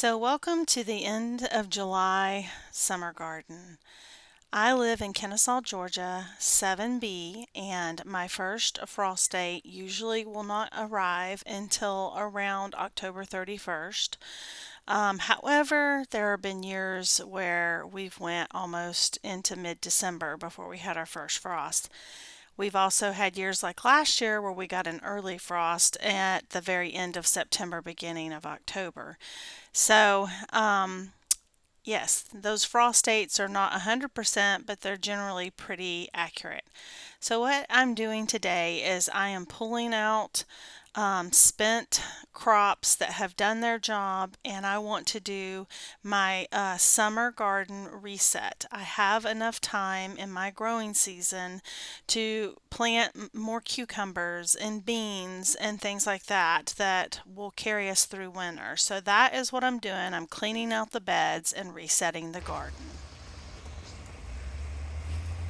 So, welcome to the end of July summer garden. I live in Kennesaw, Georgia, 7B, and my first frost date usually will not arrive until around October 31st. However, there have been years where we've went almost into mid-December before we had our first frost. We've also had years like last year where we got an early frost at the very end of September, beginning of October. So, yes, those frost dates are not 100%, but they're generally pretty accurate. So, what I'm doing today is I am pulling out spent crops that have done their job, and I want to do my summer garden reset. I have enough time in my growing season to plant more cucumbers and beans and things like that that will carry us through winter. So that is what I'm doing. I'm cleaning out the beds and resetting the garden.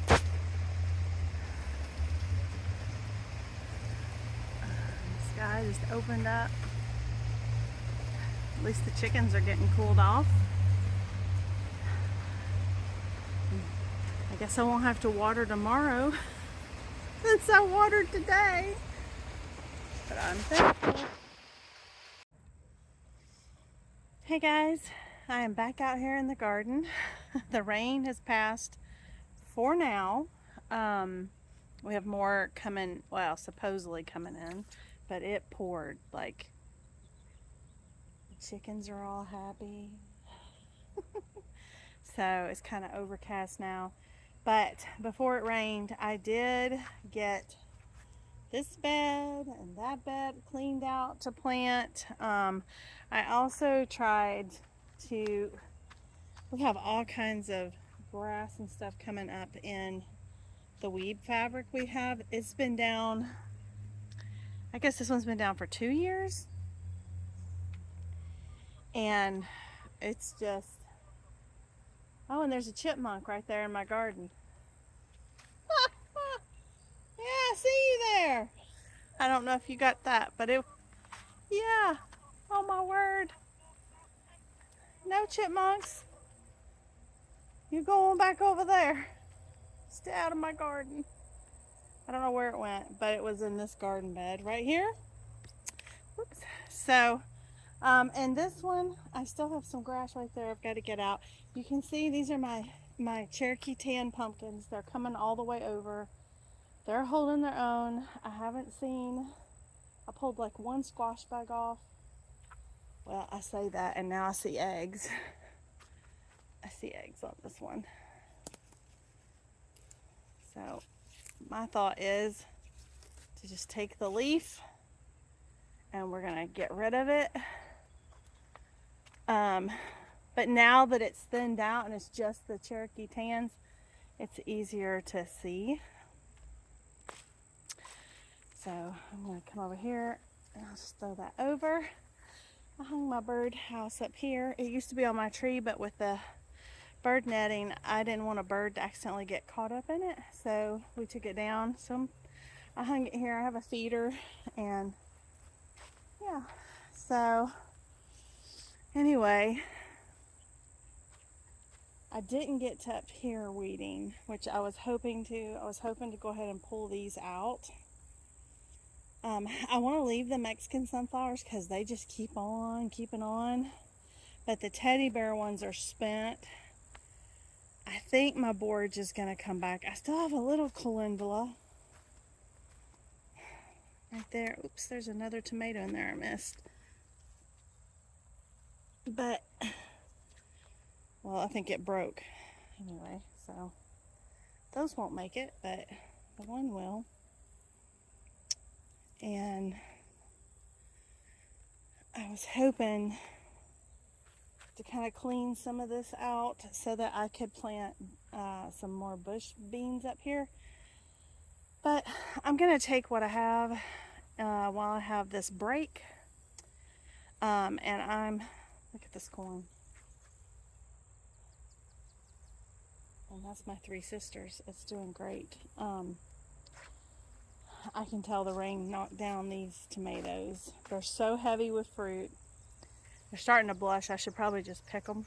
The sky just opened up. At least the chickens are getting cooled off. I guess I won't have to water tomorrow since I watered today. But I'm thankful. Hey guys, I am back out here in the garden. The rain has passed for now. We have more coming, well, supposedly coming in, but it poured. Like, the chickens are all happy. So it's kind of overcast now. But before it rained, I did get this bed and that bed cleaned out to plant. I also tried to, we have all kinds of grass and stuff coming up in the weed fabric we have. It's been down, I guess this one's been down for 2 years. And it's just, oh, and there's a chipmunk right there in my garden. Yeah, I see you there. I don't know if you got that, but yeah, oh my word. No chipmunks. You going back over there. Stay out of my garden. I don't know where it went, but it was in this garden bed right here. Whoops. So, and this one, I still have some grass right there I've got to get out. You can see these are my Cherokee tan pumpkins. They're coming all the way over. They're holding their own. I pulled like one squash bug off. Well, I say that, and now I see eggs. I see eggs on this one. So my thought is to just take the leaf and we're gonna get rid of it. But now that it's thinned out and it's just the Cherokee tans, it's easier to see. So I'm gonna come over here and I'll just throw that over. I hung my bird house up here. It used to be on my tree, but with the bird netting, I didn't want a bird to accidentally get caught up in it, so we took it down. So I hung it here. I have a feeder, and yeah. So anyway, I didn't get to up here weeding, which I was hoping to. I was hoping to go ahead and pull these out. I want to leave the Mexican sunflowers because they just keep on keeping on, but the teddy bear ones are spent. I think my borage is going to come back. I still have a little calendula right there. Oops, there's another tomato in there I missed. But, well, I think it broke anyway, so those won't make it, but the one will. And I was hoping to kind of clean some of this out so that I could plant some more bush beans up here. But I'm going to take what I have while I have this break. And look at this corn. And that's my three sisters. It's doing great. I can tell the rain knocked down these tomatoes. They're so heavy with fruit. They're starting to blush. I should probably just pick them.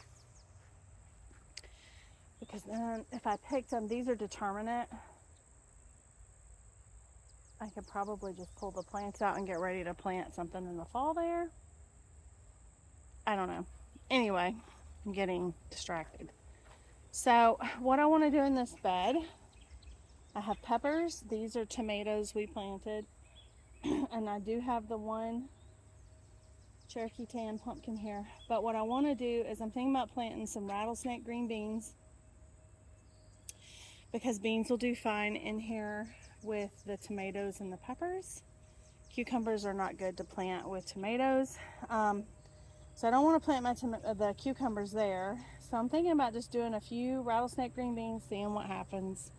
Because then if I picked them, these are determinate. I could probably just pull the plants out and get ready to plant something in the fall there. I don't know. Anyway, I'm getting distracted. So what I want to do in this bed, I have peppers. These are tomatoes we planted. And I do have the one Cherokee tan pumpkin here. But what I want to do is I'm thinking about planting some rattlesnake green beans, because beans will do fine in here with the tomatoes and the peppers. Cucumbers are not good to plant with tomatoes. So I don't want to plant the cucumbers there. So I'm thinking about just doing a few rattlesnake green beans, seeing what happens.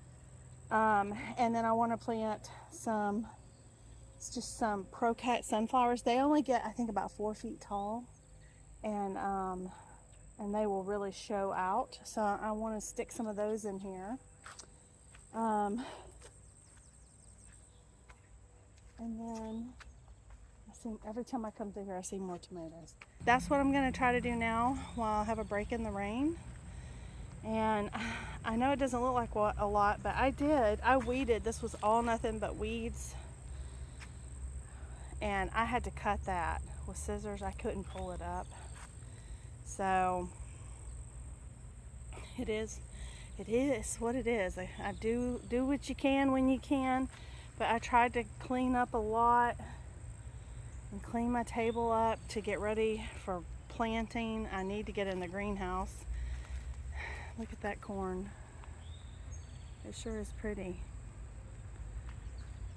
And then I want to plant some Pro-Cat sunflowers. They only get, I think, about 4 feet tall, and they will really show out. So I want to stick some of those in here. And then every time I come through here, I see more tomatoes. That's what I'm going to try to do now while I have a break in the rain. And I know it doesn't look like a lot, but I weeded. This was all nothing but weeds. And I had to cut that with scissors. I couldn't pull it up. So it is what it is. I do what you can when you can, but I tried to clean up a lot and clean my table up to get ready for planting. I need to get in the greenhouse. Look at that corn. It sure is pretty.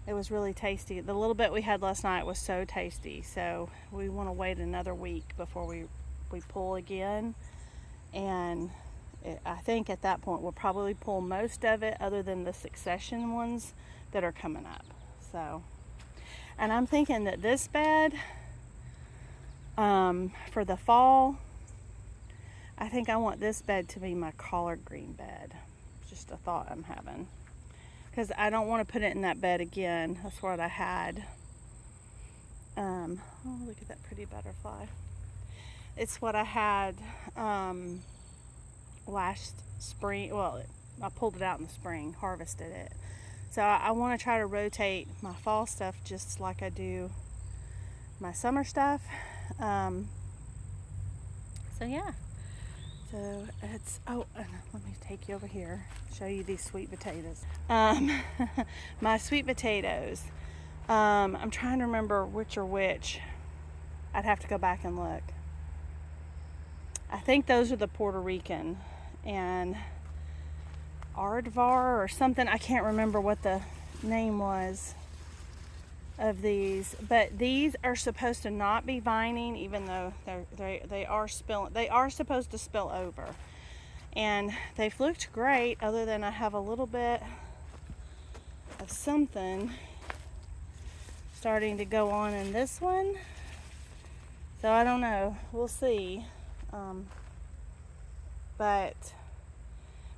It was really tasty. The little bit we had last night was so tasty, so we want to wait another week before we pull again. And I think at that point we'll probably pull most of it, other than the succession ones that are coming up. So, and I'm thinking that this bed, for the fall, I think I want this bed to be my collard green bed. Just a thought I'm having, because I don't want to put it in that bed again. That's what I had. Oh, look at that pretty butterfly. It's what I had last spring. Well, I pulled it out in the spring, harvested it. So I want to try to rotate my fall stuff just like I do my summer stuff. So yeah. So it's, oh, let me take you over here, show you these sweet potatoes. My sweet potatoes. I'm trying to remember which are which. I'd have to go back and look. I think those are the Puerto Rican, and Aardvar or something. I can't remember what the name was of these, but these are supposed to not be vining, even though they are supposed to spill over, and they've looked great, other than I have a little bit of something starting to go on in this one. So I don't know, we'll see. But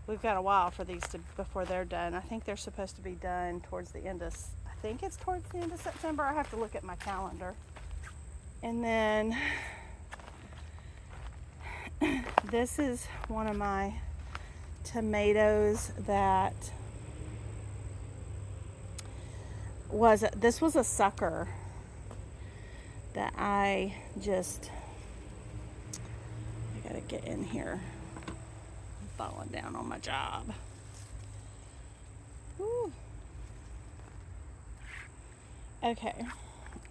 we've got a while for these before they're done. I think they're supposed to be done towards the end of, I think it's towards the end of September. I have to look at my calendar. And then this is one of my tomatoes that this was a sucker that I gotta get in here. I'm falling down on my job. Woo. Okay,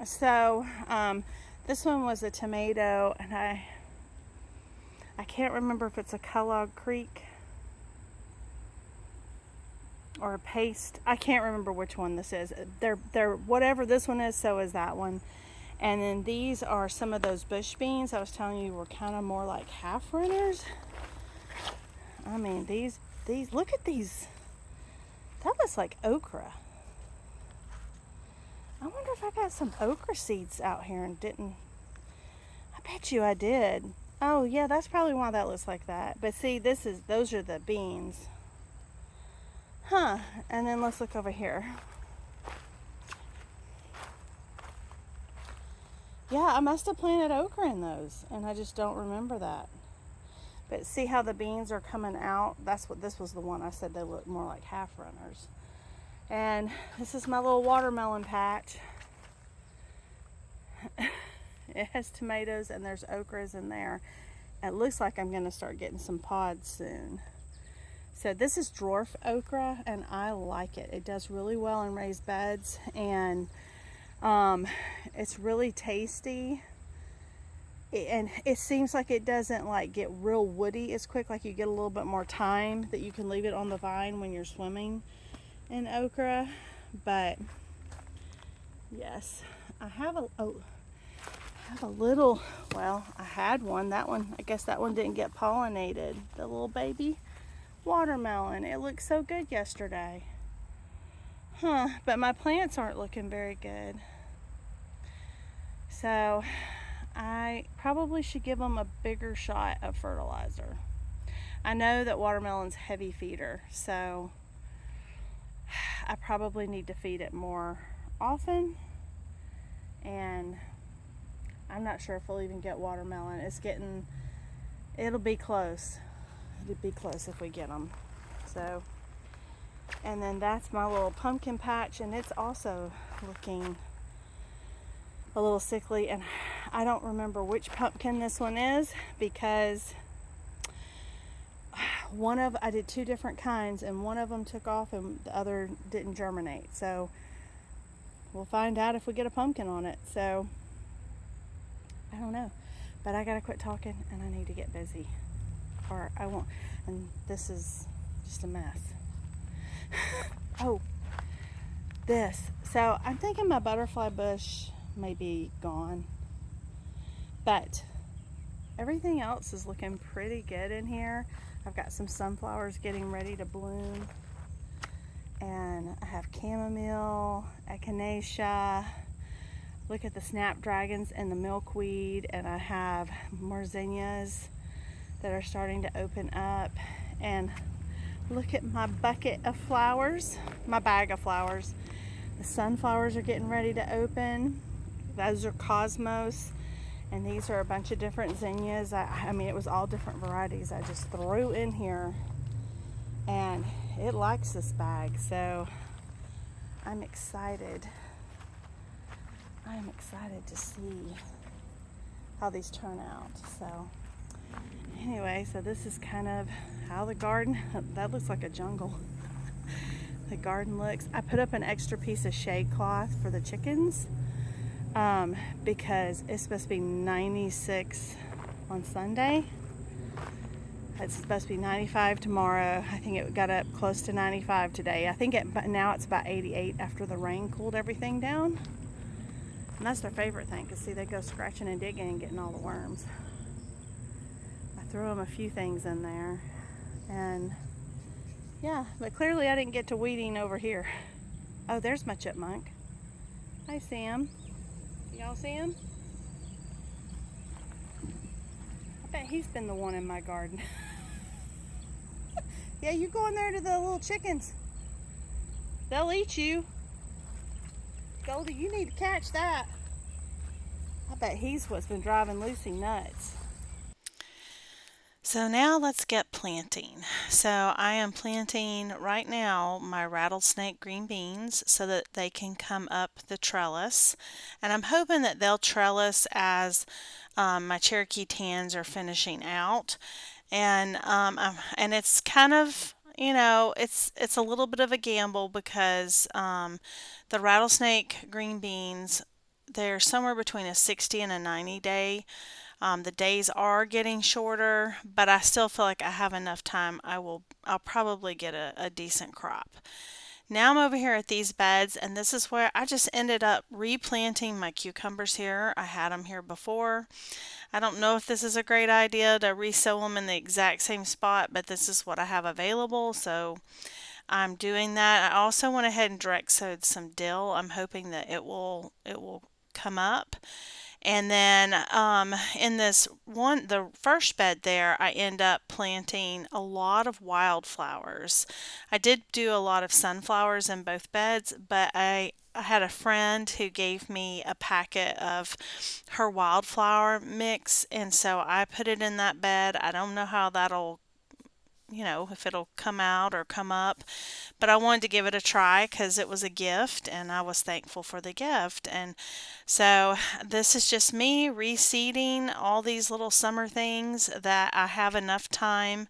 so this one was a tomato, and I can't remember if it's a Kellogg Creek or a paste. I can't remember which one this is. They're whatever this one is, so is that one. And then these are some of those bush beans I was telling you were kind of more like half runners. I mean, these look at these. That looks like okra. I wonder if I got some okra seeds out here and didn't. I bet you I did. Oh yeah, that's probably why that looks like that. But see, those are the beans. Huh, and then let's look over here. Yeah, I must have planted okra in those, and I just don't remember that. But see how the beans are coming out? That's what this was the one I said they look more like half runners. And this is my little watermelon patch. It has tomatoes and there's okras in there. It looks like I'm going to start getting some pods soon. So this is dwarf okra and I like it. It does really well in raised beds and it's really tasty. And it seems like it doesn't like get real woody as quick, like you get a little bit more time that you can leave it on the vine when you're swimming in okra. But yes, I have a little, well, I had one. That one, I guess that one didn't get pollinated. The little baby watermelon. It looked so good yesterday. Huh, but my plants aren't looking very good. So I probably should give them a bigger shot of fertilizer. I know that watermelon's heavy feeder, so I probably need to feed it more often. And I'm not sure if we'll even get watermelon. It'll be close. It'll be close if we get them. So, and then that's my little pumpkin patch, and it's also looking a little sickly, and I don't remember which pumpkin this one is because I did two different kinds and one of them took off and the other didn't germinate. So we'll find out if we get a pumpkin on it. So I don't know, but I gotta quit talking and I need to get busy or I won't. And this is just a mess. Oh, this. So I'm thinking my butterfly bush may be gone, but everything else is looking pretty good in here. I've got some sunflowers getting ready to bloom, and I have chamomile, echinacea. Look at the snapdragons and the milkweed, and I have more zinnias that are starting to open up. And look at my bucket of flowers, my bag of flowers. The sunflowers are getting ready to open. Those are cosmos, and these are a bunch of different zinnias. I mean, it was all different varieties I just threw in here, and it likes this bag, so I'm excited. I'm excited to see how these turn out. So anyway, so this is kind of how the garden, that looks like a jungle. The garden looks. I put up an extra piece of shade cloth for the chickens because it's supposed to be 96 on Sunday. It's supposed to be 95 tomorrow. I think it got up close to 95 today. I think now it's about 88 after the rain cooled everything down. And that's their favorite thing, because see, they go scratching and digging and getting all the worms. I threw them a few things in there, and yeah, but clearly I didn't get to weeding over here. Oh, there's my chipmunk. I see him. Y'all see him? I bet he's been the one in my garden. Yeah, you go in there to the little chickens. They'll eat you. Goldie, you need to catch that. I bet he's what's been driving Lucy nuts. So now let's get planting. So I am planting right now my rattlesnake green beans so that they can come up the trellis. And I'm hoping that they'll trellis as my Cherokee tans are finishing out. And it's kind of, it's a little bit of a gamble because the rattlesnake green beans, they're somewhere between a 60 and a 90 day. The days are getting shorter, but I still feel like I have enough time. I'll probably get a decent crop. Now I'm over here at these beds, and this is where I just ended up replanting my cucumbers here. I had them here before. I don't know if this is a great idea to resow them in the exact same spot, but this is what I have available, so I'm doing that. I also went ahead and direct sowed some dill. I'm hoping that it will come up. And then in the first bed there, I end up planting a lot of wildflowers. I did do a lot of sunflowers in both beds, but I had a friend who gave me a packet of her wildflower mix, and so I put it in that bed. I don't know how that'll, if it'll come out or come up, but I wanted to give it a try because it was a gift and I was thankful for the gift. And so this is just me reseeding all these little summer things that I have enough time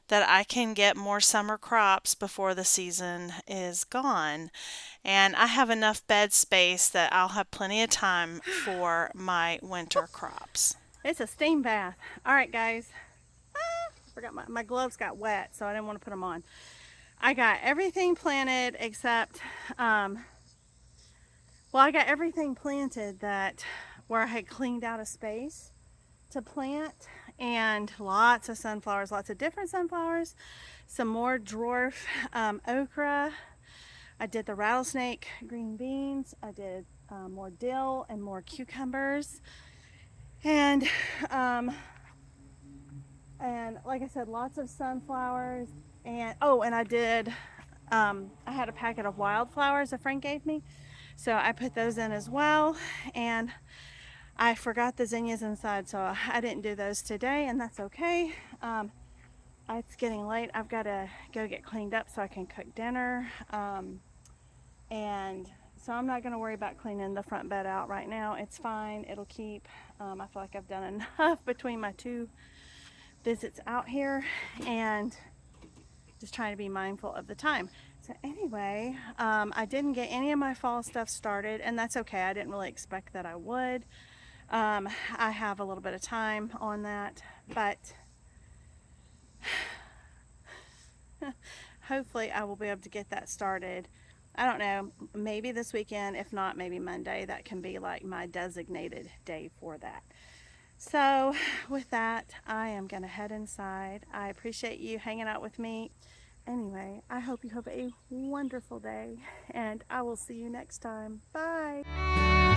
that I can get more summer crops before the season is gone. And I have enough bed space that I'll have plenty of time for my winter crops. It's a steam bath. All right, guys. Forgot my gloves got wet, so I didn't want to put them on. I got everything planted except, I got everything planted that where I had cleaned out a space to plant, and lots of sunflowers, lots of different sunflowers, some more dwarf okra. I did the rattlesnake green beans. I did more dill and more cucumbers, and like I said, lots of sunflowers. And and I did. I had a packet of wildflowers a friend gave me, so I put those in as well. And I forgot the zinnias inside, so I didn't do those today, and that's okay. It's getting late. I've got to go get cleaned up so I can cook dinner. And so I'm not going to worry about cleaning the front bed out right now. It's fine. It'll keep. I feel like I've done enough between my 2 visits out here, and just trying to be mindful of the time. So anyway, I didn't get any of my fall stuff started, and that's okay. I didn't really expect that I would. I have a little bit of time on that, but hopefully I will be able to get that started. I don't know, maybe this weekend. If not, maybe Monday. That can be like my designated day for that. So with that, I am going to head inside. I appreciate you hanging out with me. Anyway, I hope you have a wonderful day, and I will see you next time. Bye.